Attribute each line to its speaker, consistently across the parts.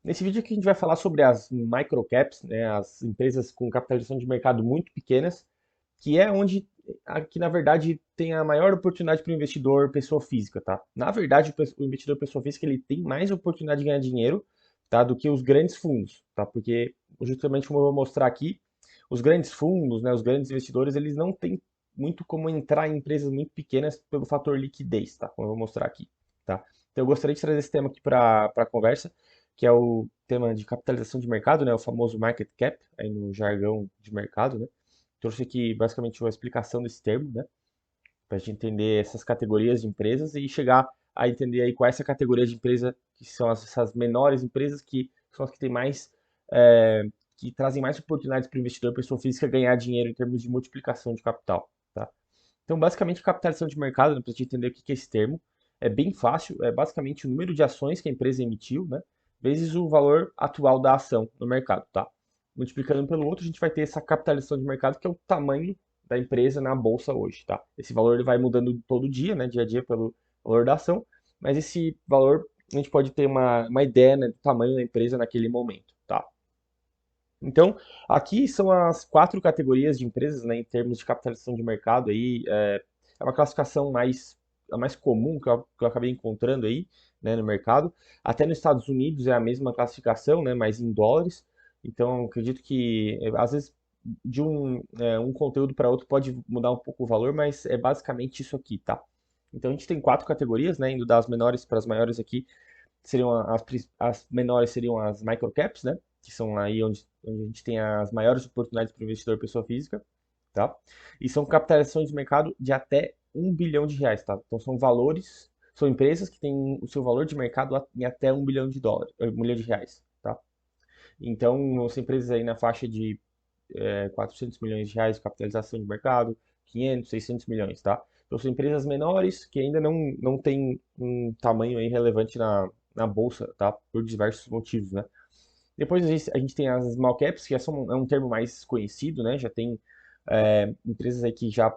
Speaker 1: Nesse vídeo aqui a gente vai falar sobre as microcaps, né, as empresas com capitalização de mercado muito pequenas, que é onde aqui na verdade tem a maior oportunidade para o investidor pessoa física, tá? Na verdade, o investidor pessoa física ele tem mais oportunidade de ganhar dinheiro, tá, do que os grandes fundos, tá? Porque justamente como eu vou mostrar aqui, os grandes fundos, né, os grandes investidores, eles não têm muito como entrar em empresas muito pequenas pelo fator liquidez, tá? Como eu vou mostrar aqui, tá? Então eu gostaria de trazer esse tema aqui para a conversa, que é o tema de capitalização de mercado, né, o famoso market cap, aí no jargão de mercado, né. Trouxe aqui basicamente uma explicação desse termo, né, para a gente entender essas categorias de empresas e chegar a entender aí qual é essa categoria de empresa que são essas menores empresas que são as que têm mais, que trazem mais oportunidades para o investidor, pessoa física, ganhar dinheiro em termos de multiplicação de capital, tá? Então, basicamente, capitalização de mercado, né, para a gente entender o que é esse termo, é bem fácil, é basicamente o número de ações que a empresa emitiu, né, vezes o valor atual da ação no mercado, tá? Multiplicando pelo outro, a gente vai ter essa capitalização de mercado, que é o tamanho da empresa na bolsa hoje, tá? Esse valor ele vai mudando todo dia, né, dia a dia pelo valor da ação, mas esse valor a gente pode ter uma ideia, né, do tamanho da empresa naquele momento, tá? Então, aqui são as quatro categorias de empresas, né, em termos de capitalização de mercado. Aí, é uma classificação a mais comum que eu acabei encontrando aí, né, no mercado. Até nos Estados Unidos é a mesma classificação, né, mas em dólares. Então, acredito que, às vezes, de um conteúdo para outro pode mudar um pouco o valor, mas é basicamente isso aqui, tá? Então, a gente tem quatro categorias, né, indo das menores para as maiores aqui seriam as menores seriam as microcaps, né? Que são aí onde a gente tem as maiores oportunidades para o investidor pessoa física, tá? E são capitalizações de mercado de até R$ 1 bilhão, tá? Então são valores, são empresas que têm o seu valor de mercado em até US$ 1 bilhão, R$ 1 milhão, tá? Então são empresas aí na faixa de R$ 400 milhões de capitalização de mercado, 500, 600 milhões, tá? Então são empresas menores que ainda não têm um tamanho aí relevante na bolsa, tá? Por diversos motivos, né? Depois a gente tem as small caps, que é um termo mais conhecido, né? Já tem empresas aí que já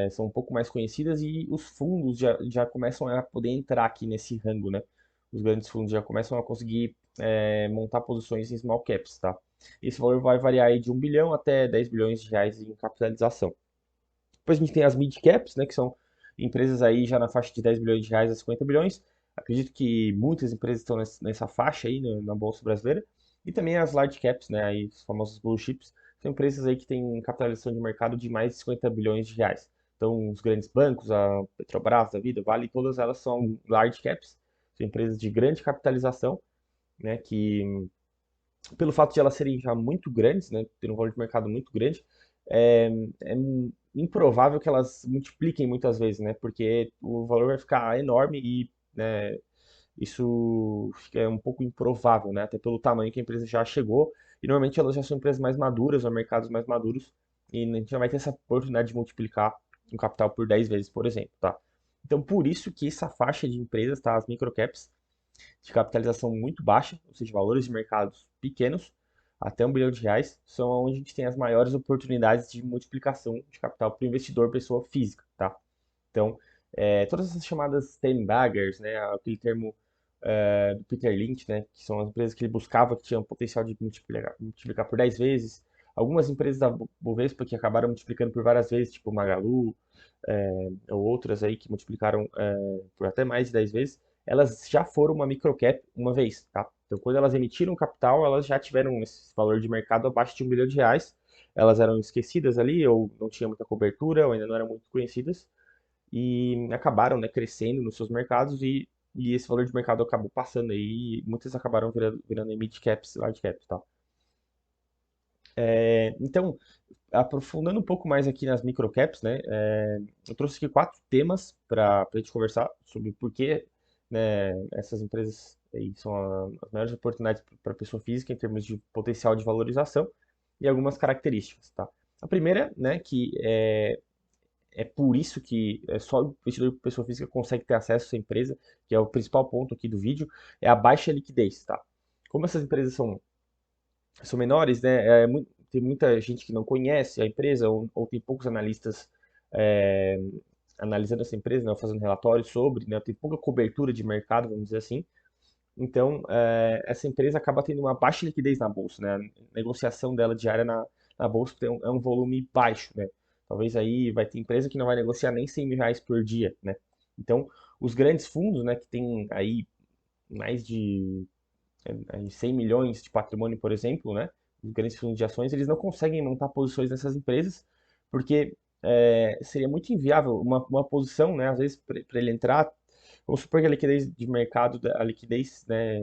Speaker 1: são um pouco mais conhecidas e os fundos já começam a poder entrar aqui nesse rango, né? Os grandes fundos já começam a conseguir montar posições em small caps, tá? Esse valor vai variar aí de 1 bilhão até R$ 10 bilhões em capitalização. Depois a gente tem as mid caps, né? Que são empresas aí já na faixa de R$ 10 bilhões a 50 bilhões. Acredito que muitas empresas estão nessa faixa aí na Bolsa Brasileira. E também as large caps, né? Aí, os famosos blue chips. São empresas aí que têm capitalização de mercado de mais de R$ 50 bilhões. Então, os grandes bancos, a Petrobras, a Vida, Vale, todas elas são large caps. São empresas de grande capitalização, né? Que pelo fato de elas serem já muito grandes, né, ter um valor de mercado muito grande, é improvável que elas multipliquem muitas vezes, né, porque o valor vai ficar enorme e, né, isso fica um pouco improvável, né, até pelo tamanho que a empresa já chegou, e normalmente elas já são empresas mais maduras, ou mercados mais maduros, e a gente já vai ter essa oportunidade de multiplicar um capital por 10 vezes, por exemplo, tá? Então, por isso que essa faixa de empresas, tá, as microcaps, de capitalização muito baixa, ou seja, valores de mercados pequenos, até R$ 1 bilhão, são onde a gente tem as maiores oportunidades de multiplicação de capital para o investidor pessoa física, tá? Então, todas essas chamadas 10 baggers, né, aquele termo do Peter Lynch, né, que são as empresas que ele buscava que tinham potencial de multiplicar por 10 vezes, algumas empresas da Bovespa que acabaram multiplicando por várias vezes, tipo Magalu, ou outras aí que multiplicaram por até mais de 10 vezes, elas já foram uma microcap uma vez, tá? Então, quando elas emitiram capital, elas já tiveram esse valor de mercado abaixo de R$ 1 bilhão, elas eram esquecidas ali, ou não tinham muita cobertura, ou ainda não eram muito conhecidas, e acabaram, né, crescendo nos seus mercados, e esse valor de mercado acabou passando aí, e muitas acabaram virando mid caps, large caps, tá? Então, aprofundando um pouco mais aqui nas microcaps, né, eu trouxe aqui quatro temas para a gente conversar sobre por que, né, essas empresas aí são as maiores oportunidades para a pessoa física em termos de potencial de valorização e algumas características, tá? A primeira, né, que é por isso que só o investidor pessoa física consegue ter acesso a essa empresa, que é o principal ponto aqui do vídeo, é a baixa liquidez, tá? Como essas empresas são menores, né? Tem muita gente que não conhece a empresa ou tem poucos analistas é, analisando essa empresa, né, fazendo relatórios sobre, né, tem pouca cobertura de mercado, vamos dizer assim. Então, essa empresa acaba tendo uma baixa liquidez na bolsa, né? A negociação dela diária na bolsa é um volume baixo, né? Talvez aí vai ter empresa que não vai negociar nem 100 mil reais por dia, né? Então, os grandes fundos, né, que tem aí mais de 100 milhões de patrimônio, por exemplo, né? Os grandes fundos de ações, eles não conseguem montar posições nessas empresas, porque seria muito inviável uma posição, né? Às vezes, para ele entrar, vamos supor que a liquidez de mercado, a liquidez, né,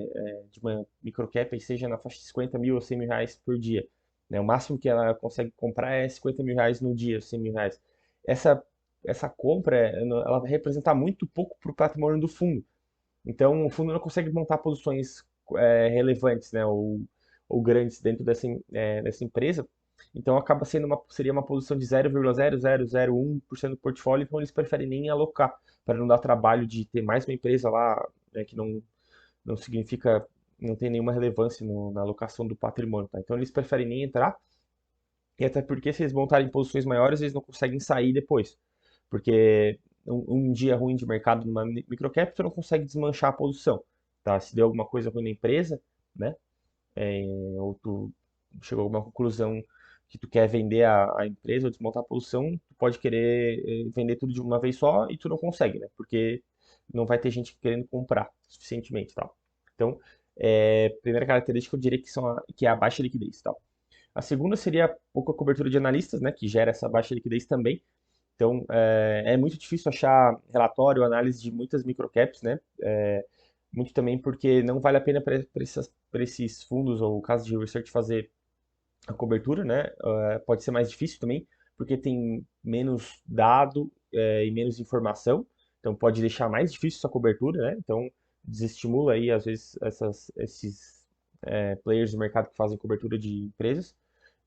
Speaker 1: de uma microcap aí seja na faixa de 50 mil ou 100 mil reais por dia. Né? O máximo que ela consegue comprar é 50 mil reais no dia, 100 mil reais. Essa, essa compra, ela vai representar muito pouco para o patrimônio do fundo. Então, o fundo não consegue montar posições relevantes, né, ou grandes dentro dessa empresa. Então, acaba sendo seria uma posição de 0,0001% do portfólio, então eles preferem nem alocar, para não dar trabalho de ter mais uma empresa lá, né, que não significa, não tem nenhuma relevância na alocação do patrimônio. Tá? Então, eles preferem nem entrar, e até porque se eles montarem posições maiores, eles não conseguem sair depois. Porque um dia ruim de mercado numa microcap, tu não consegue desmanchar a posição, tá? Se deu alguma coisa ruim na empresa, né? Ou tu chegou a alguma conclusão que tu quer vender a empresa ou desmontar a posição, tu pode querer vender tudo de uma vez só e tu não consegue, né? Porque não vai ter gente querendo comprar suficientemente, tal. Então, primeira característica eu diria que é a baixa liquidez, tal. A segunda seria a pouca cobertura de analistas, né? Que gera essa baixa liquidez também. Então, é muito difícil achar relatório, análise de muitas microcaps, né? Muito também porque não vale a pena para esses fundos ou casos de research fazer a cobertura, né? Pode ser mais difícil também, porque tem menos dado e menos informação, então pode deixar mais difícil essa cobertura, né? Então, desestimula aí, às vezes, esses players do mercado que fazem cobertura de empresas,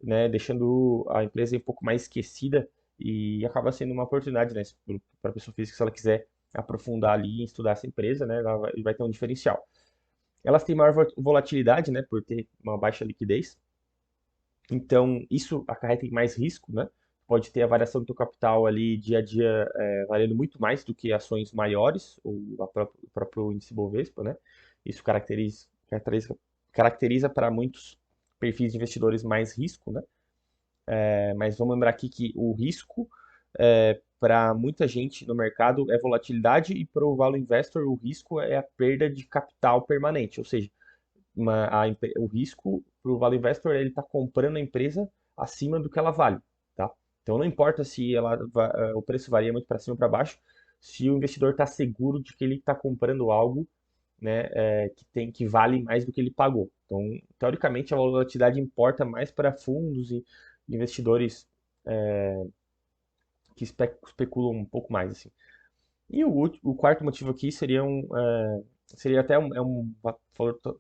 Speaker 1: né? Deixando a empresa um pouco mais esquecida e acaba sendo uma oportunidade, né? Para a pessoa física, se ela quiser aprofundar ali e estudar essa empresa, né? Ela vai ter um diferencial. Elas têm maior volatilidade, né? Por ter uma baixa liquidez. Então, isso acarreta em mais risco, né? Pode ter a variação do teu capital ali dia a dia variando muito mais do que ações maiores, ou o próprio índice Bovespa, né? Isso caracteriza para muitos perfis de investidores mais risco, né? Mas vamos lembrar aqui que o risco para muita gente no mercado é volatilidade e para o value investor o risco é a perda de capital permanente, ou seja, o risco para o value investor ele está comprando a empresa acima do que ela vale, tá? Então não importa se o preço varia muito para cima ou para baixo, se o investidor está seguro de que ele está comprando algo, né, que vale mais do que ele pagou. Então, teoricamente, a volatilidade importa mais para fundos e investidores que especulam um pouco mais, assim. E o quarto motivo aqui seria até um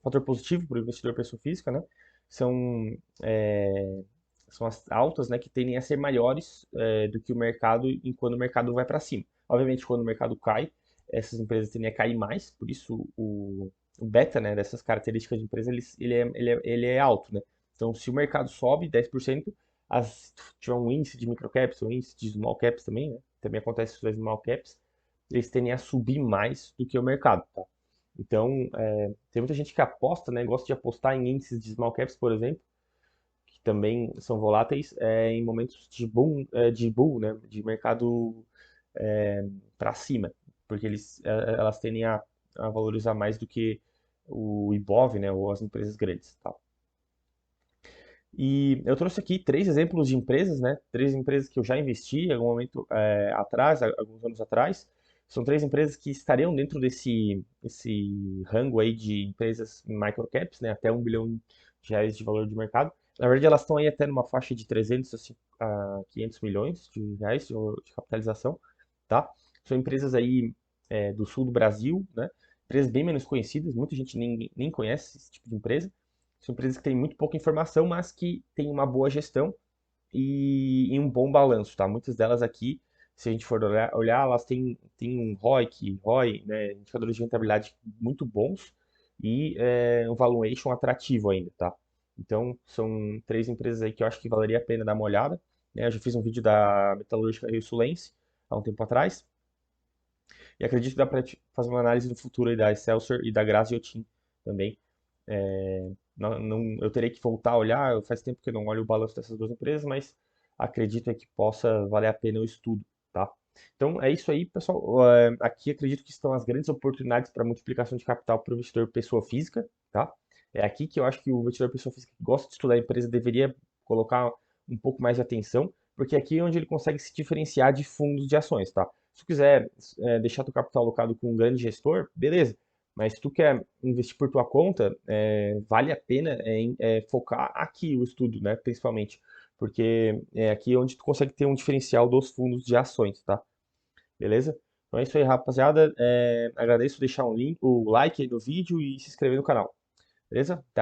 Speaker 1: fator positivo para o investidor pessoa física, né? São, é, são as altas, né, que tendem a ser maiores do que o mercado enquanto o mercado vai para cima. Obviamente, quando o mercado cai, essas empresas tendem a cair mais, por isso o beta, né, dessas características de empresa, ele é alto, né? Então, se o mercado sobe 10%, se tiver um índice de microcaps, um índice de small caps também, né? Também acontece isso das small caps, eles tendem a subir mais do que o mercado, tá? Então, tem muita gente que aposta, né? Gosta de apostar em índices de small caps, por exemplo, que também são voláteis em momentos de bull, né? De mercado para cima, porque elas tendem a valorizar mais do que o Ibov, né? Ou as empresas grandes, tá? E eu trouxe aqui três exemplos de empresas, né? Três empresas que eu já investi em algum momento atrás, alguns anos atrás. São três empresas que estariam dentro esse rango aí de empresas microcaps, né? Até 1 bilhão de reais de valor de mercado. Na verdade, elas estão aí até numa faixa de 300 a 500 milhões de reais de capitalização, tá? São empresas aí do sul do Brasil, né? Empresas bem menos conhecidas, muita gente nem conhece esse tipo de empresa. São empresas que têm muito pouca informação, mas que têm uma boa gestão e um bom balanço, tá? Muitas delas aqui, se a gente for olhar elas têm um ROI, né, indicadores de rentabilidade muito bons e um valuation atrativo ainda, tá? Então, são três empresas aí que eu acho que valeria a pena dar uma olhada, né? Eu já fiz um vídeo da Metalúrgica Rio Sulense há um tempo atrás e acredito que dá para fazer uma análise no futuro aí da Excelsior e da Graziotin também. Eu terei que voltar a olhar, faz tempo que eu não olho o balanço dessas duas empresas, mas acredito é que possa valer a pena o estudo, tá? Então é isso aí, pessoal. Aqui acredito que estão as grandes oportunidades para multiplicação de capital para o investidor pessoa física, tá? É aqui que eu acho que o investidor pessoa física que gosta de estudar a empresa deveria colocar um pouco mais de atenção, porque aqui é onde ele consegue se diferenciar de fundos de ações, tá? Se tu quiser deixar teu capital alocado com um grande gestor, beleza. Mas se tu quer investir por tua conta, vale a pena focar aqui o estudo, né? Principalmente, porque é aqui onde tu consegue ter um diferencial dos fundos de ações, tá? Beleza? Então é isso aí, rapaziada. Agradeço deixar o like aí no vídeo e se inscrever no canal. Beleza? Até a